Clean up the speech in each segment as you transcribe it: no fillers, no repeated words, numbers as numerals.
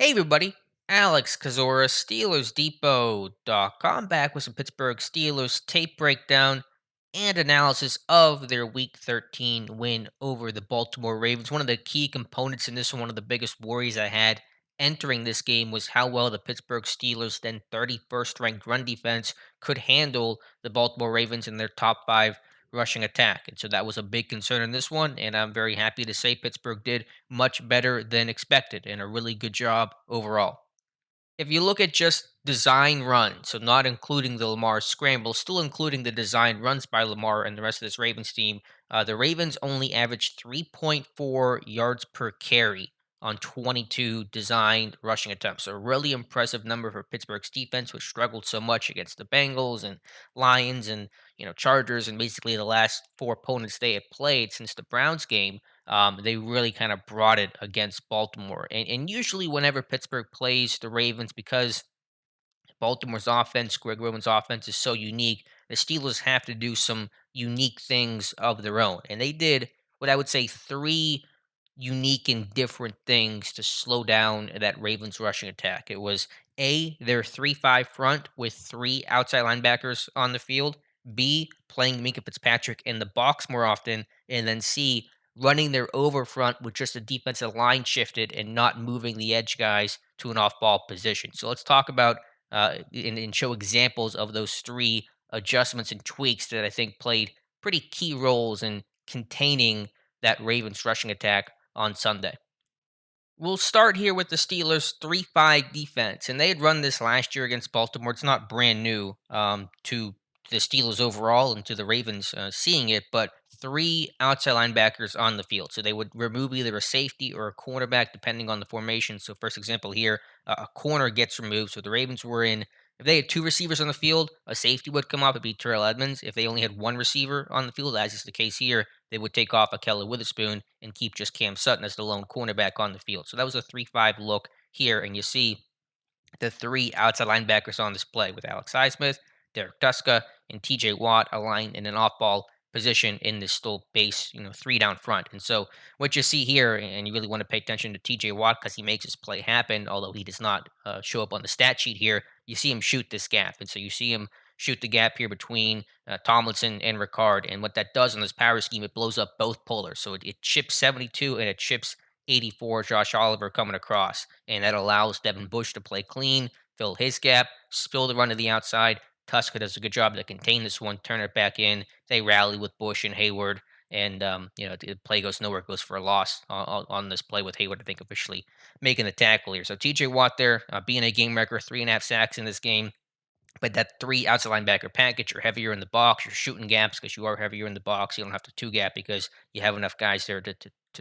Hey everybody, Alex Kazora, SteelersDepot.com, back with some Pittsburgh Steelers tape breakdown and analysis of their Week 13 win over the Baltimore Ravens. One of the key components in this one of the biggest worries I had entering this game was how well the Pittsburgh Steelers, then 31st ranked run defense, could handle the Baltimore Ravens in their top five rushing attack. And so that was a big concern in this one, and I'm very happy to say Pittsburgh did much better than expected and a really good job overall. If you look at just design runs, so not including the Lamar scramble, still including the design runs by Lamar and the rest of this Ravens team, the Ravens only averaged 3.4 yards per carry on 22 designed rushing attempts. So a really impressive number for Pittsburgh's defense, which struggled so much against the Bengals and Lions and Chargers and basically the last four opponents they had played since the Browns game. They really kind of brought it against Baltimore. And usually, whenever Pittsburgh plays the Ravens, because Baltimore's offense, Greg Roman's offense is so unique, the Steelers have to do some unique things of their own. And they did what I would say three unique and different things to slow down that Ravens rushing attack. It was A, their 3-5 front with three outside linebackers on the field, B, playing Minka Fitzpatrick in the box more often, and then C, running their over front with just the defensive line shifted and not moving the edge guys to an off ball position. So let's talk about and show examples of those three adjustments and tweaks that I think played pretty key roles in containing that Ravens rushing attack on Sunday. We'll start here with the Steelers' 3-5 defense, and they had run this last year against Baltimore. It's not brand new to the Steelers overall and to the Ravens seeing it, but three outside linebackers on the field. So they would remove either a safety or a cornerback depending on the formation. So, first example here, a corner gets removed. So the Ravens were in. If they had two receivers on the field, a safety would come up. It'd be Terrell Edmonds. If they only had one receiver on the field, as is the case here, they would take off Akella Witherspoon and keep just Cam Sutton as the lone cornerback on the field. So that was a 3-5 look here, and you see the three outside linebackers on display with Alex Highsmith, Derek Tuska, and TJ Watt aligned in an off ball position in this still base, three down front. And so what you see here, and you really want to pay attention to TJ Watt because he makes his play happen, although he does not show up on the stat sheet here. You see him shoot this gap. And so you see him shoot the gap here between Tomlinson and Ricard. And what that does in this power scheme, it blows up both pullers. So it chips 72 and it chips 84, Josh Oliver coming across. And that allows Devin Bush to play clean, fill his gap, spill the run to the outside. Tuska does a good job to contain this one, turn it back in. They rally with Bush and Hayward. And, the play goes nowhere. It goes for a loss on this play with Hayward, I think, officially making the tackle here. So TJ Watt there, being a game wrecker, 3.5 sacks in this game. But that three outside linebacker package, you're heavier in the box, you're shooting gaps because you are heavier in the box. You don't have to two gap because you have enough guys there to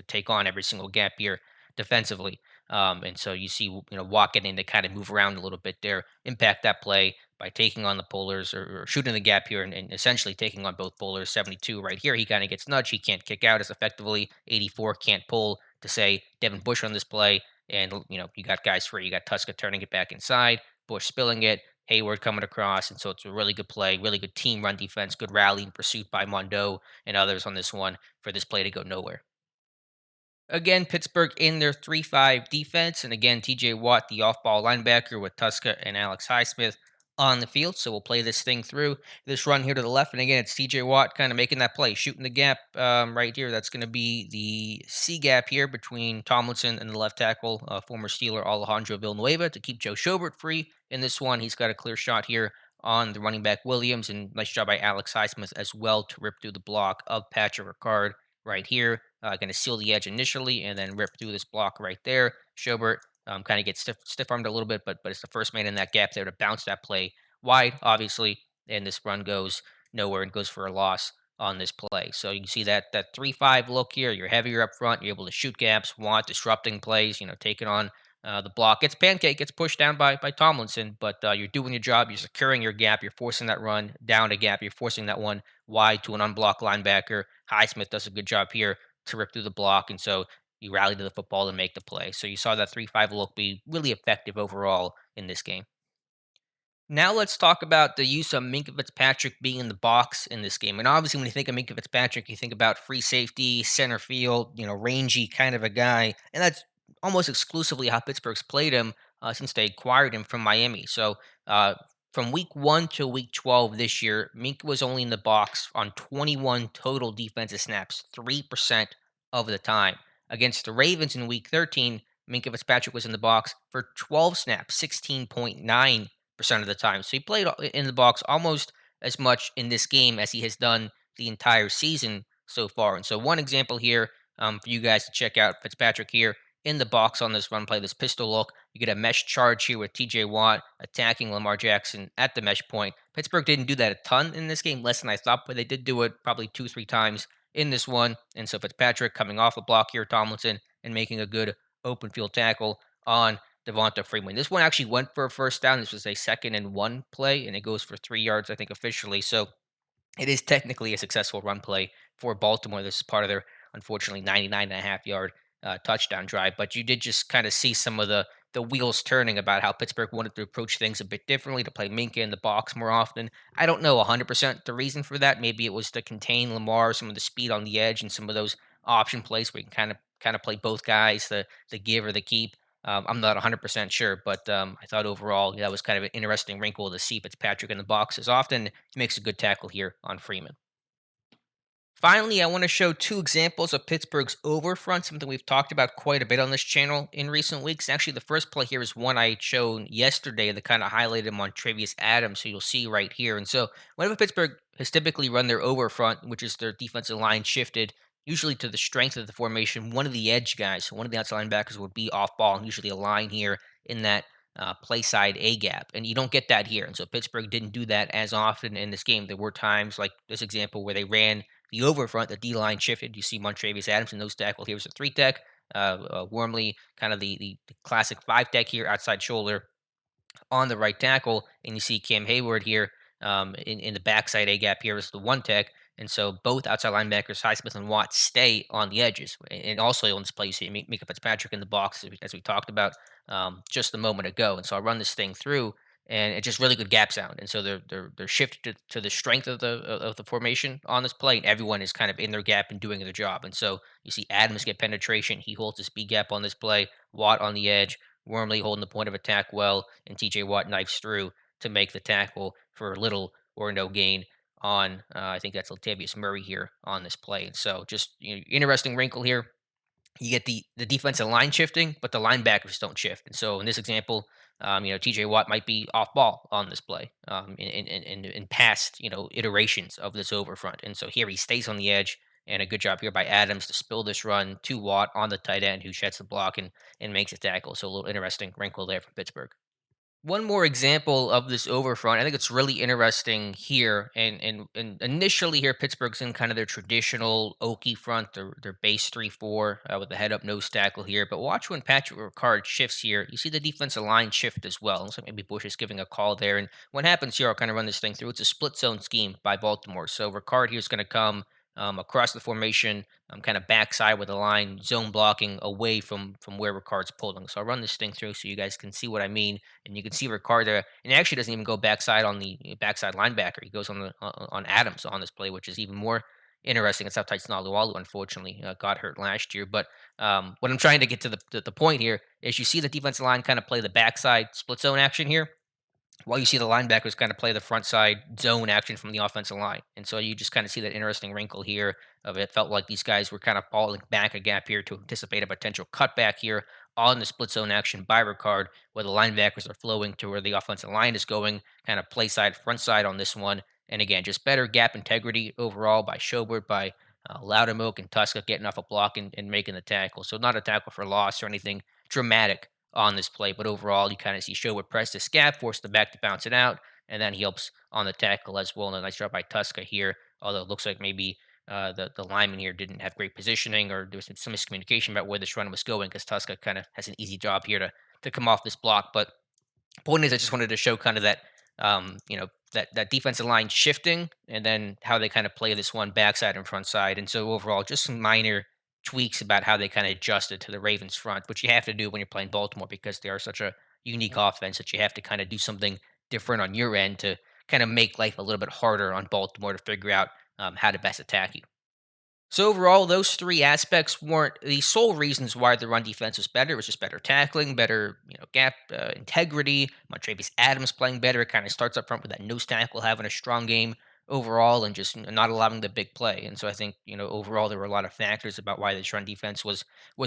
take on every single gap here defensively. And so you see, Watt getting to kind of move around a little bit there, impact that play by taking on the pullers or shooting the gap here and essentially taking on both pullers. 72 right here, he kind of gets nudged. He can't kick out as effectively. 84 can't pull to say Devin Bush on this play. And, you got guys free. You got Tuska turning it back inside, Bush spilling it, Hayward coming across, and so it's a really good play, really good team run defense, good rally and pursuit by Mondo and others on this one for this play to go nowhere. Again, Pittsburgh in their 3-5 defense, and again, TJ Watt, the off ball linebacker, with Tuska and Alex Highsmith on the field. So we'll play this thing through this run here to the left. And again, it's TJ Watt kind of making that play, shooting the gap right here. That's going to be the C gap here between Tomlinson and the left tackle, former Steeler Alejandro Villanueva, to keep Joe Schobert free. In this one, he's got a clear shot here on the running back Williams, and nice job by Alex Highsmith as well to rip through the block of Patrick Ricard right here. Going to seal the edge initially and then rip through this block right there. Schobert kind of gets stiff armed a little bit, but it's the first man in that gap there to bounce that play wide, obviously. And this run goes nowhere and goes for a loss on this play. So you can see that 3-5 look here. You're heavier up front. You're able to shoot gaps, want disrupting plays. Taking on the block. Gets pancake, gets pushed down by Tomlinson, but you're doing your job. You're securing your gap. You're forcing that run down a gap. You're forcing that one wide to an unblocked linebacker. Highsmith does a good job here to rip through the block, and so you rally to the football and make the play. So you saw that 3-5 look be really effective overall in this game. Now let's talk about the use of Minka Fitzpatrick being in the box in this game. And obviously, when you think of Minka Fitzpatrick, you think about free safety, center field, rangy kind of a guy, and that's almost exclusively how Pittsburgh's played him since they acquired him from Miami. So uh, from week 1 to week 12 this year, Minka was only in the box on 21 total defensive snaps, 3% of the time. Against the Ravens in week 13, Minka Fitzpatrick was in the box for 12 snaps, 16.9% of the time. So he played in the box almost as much in this game as he has done the entire season so far. And so, one example here for you guys to check out Fitzpatrick here in the box on this run play, this pistol look. You get a mesh charge here with TJ Watt attacking Lamar Jackson at the mesh point. Pittsburgh didn't do that a ton in this game, less than I thought, but they did do it probably 2, 3 times in this one. And so Fitzpatrick coming off a block here, Tomlinson, and making a good open field tackle on Devonta Freeman. This one actually went for a first down. This was a 2nd and 1 play, and it goes for 3 yards, I think, officially. So it is technically a successful run play for Baltimore. This is part of their, unfortunately, 99.5 yard touchdown drive. But you did just kind of see some of the wheels turning about how Pittsburgh wanted to approach things a bit differently, to play Minka in the box more often. I don't know 100% the reason for that. Maybe it was to contain Lamar, some of the speed on the edge, and some of those option plays where you can kind of play both guys, the give or the keep. I'm not 100% sure, but I thought overall that was kind of an interesting wrinkle to see Fitzpatrick in the box as often. He makes a good tackle here on Freeman. Finally, I want to show two examples of Pittsburgh's overfront, something we've talked about quite a bit on this channel in recent weeks. Actually, the first play here is one I showed yesterday that kind of highlighted him on Travius Adams, so you'll see right here. And so, whenever Pittsburgh has typically run their overfront, which is their defensive line shifted, usually to the strength of the formation, one of the edge guys, one of the outside linebackers would be off ball, and usually a line here in that play side A gap. And you don't get that here. And so, Pittsburgh didn't do that as often in this game. There were times, like this example, where they ran the over front, the D line shifted. You see Montravius Adams in nose tackle. Here's a three tech. Wormley, kind of the classic five tech here, outside shoulder on the right tackle, and you see Cam Hayward here in the backside A gap here is the one tech. And so both outside linebackers, Highsmith and Watt, stay on the edges. And also on this play, you see Mika Fitzpatrick in the box, as we talked about just a moment ago. And so I run this thing through, and it's just really good gap sound. And so they're shifted to the strength of the formation on this play, and everyone is kind of in their gap and doing their job. And so you see Adams get penetration. He holds his B gap on this play. Watt on the edge. Wormley holding the point of attack well, and TJ Watt knifes through to make the tackle for little or no gain on, I think that's Latavius Murray here on this play. And so just interesting wrinkle here. You get the defensive line shifting, but the linebackers don't shift. And so in this example, TJ Watt might be off ball on this play in past, iterations of this over front. And so here he stays on the edge, and a good job here by Adams to spill this run to Watt on the tight end, who sheds the block and makes a tackle. So a little interesting wrinkle there from Pittsburgh. One more example of this overfront. I think it's really interesting here. And initially here, Pittsburgh's in kind of their traditional Okie front, their base 3-4 with the head up nose tackle here. But watch when Patrick Ricard shifts here. You see the defensive line shift as well. Looks like maybe Bush is giving a call there. And what happens here, I'll kind of run this thing through. It's a split zone scheme by Baltimore. So Ricard here is going to come across the formation, kind of backside with the line, zone blocking away from where Ricard's pulling. So I'll run this thing through so you guys can see what I mean. And you can see Ricardo, and he actually doesn't even go backside on the backside linebacker. He goes on Adams on this play, which is even more interesting. It's how Tyson Alualu, unfortunately, got hurt last year. But what I'm trying to get to the point here is you see the defensive line kind of play the backside split zone action here, while you see the linebackers kind of play the front side zone action from the offensive line. And so you just kind of see that interesting wrinkle here of it felt like these guys were kind of falling back a gap here to anticipate a potential cutback here on the split zone action by Ricard, where the linebackers are flowing to where the offensive line is going, kind of play side, front side on this one. And again, just better gap integrity overall by Schobert, by Loudermilk and Tuska getting off a block and making the tackle. So not a tackle for loss or anything dramatic on this play, but overall, you kind of see Schobert press this gap, force the back to bounce it out, and then he helps on the tackle as well. And a nice job by Tuska here, although it looks like maybe the lineman here didn't have great positioning, or there was some miscommunication about where this run was going, because Tuska kind of has an easy job here to come off this block. But point is, I just wanted to show kind of that, that defensive line shifting, and then how they kind of play this one backside and front side. And so overall, just some minor tweaks about how they kind of adjusted to the Ravens front, which you have to do when you're playing Baltimore, because they are such a unique offense that you have to kind of do something different on your end to kind of make life a little bit harder on Baltimore to figure out how to best attack you. So overall, those three aspects weren't the sole reasons why the run defense was better. It was just better tackling, better gap integrity. Montravius Adams playing better. It kind of starts up front with that nose tackle having a strong game overall, and just not allowing the big play. And so I think overall there were a lot of factors about why this run defense was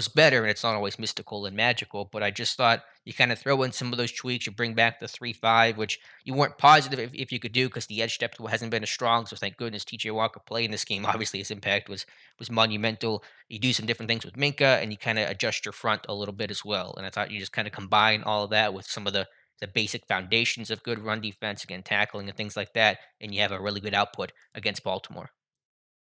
better, and it's not always mystical and magical. But I just thought you kind of throw in some of those tweaks. You bring back the 3-5, which you weren't positive if you could do because the edge depth hasn't been as strong. So thank goodness TJ Walker played in this game. Obviously, his impact was monumental. You do some different things with Minka, and you kind of adjust your front a little bit as well. And I thought you just kind of combine all of that with some of the basic foundations of good run defense, again tackling and things like that, and you have a really good output against Baltimore.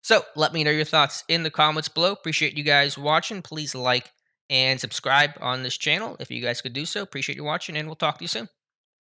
So let me know your thoughts in the comments below. Appreciate you guys watching. Please like and subscribe on this channel if you guys could do so. Appreciate you watching, and we'll talk to you soon.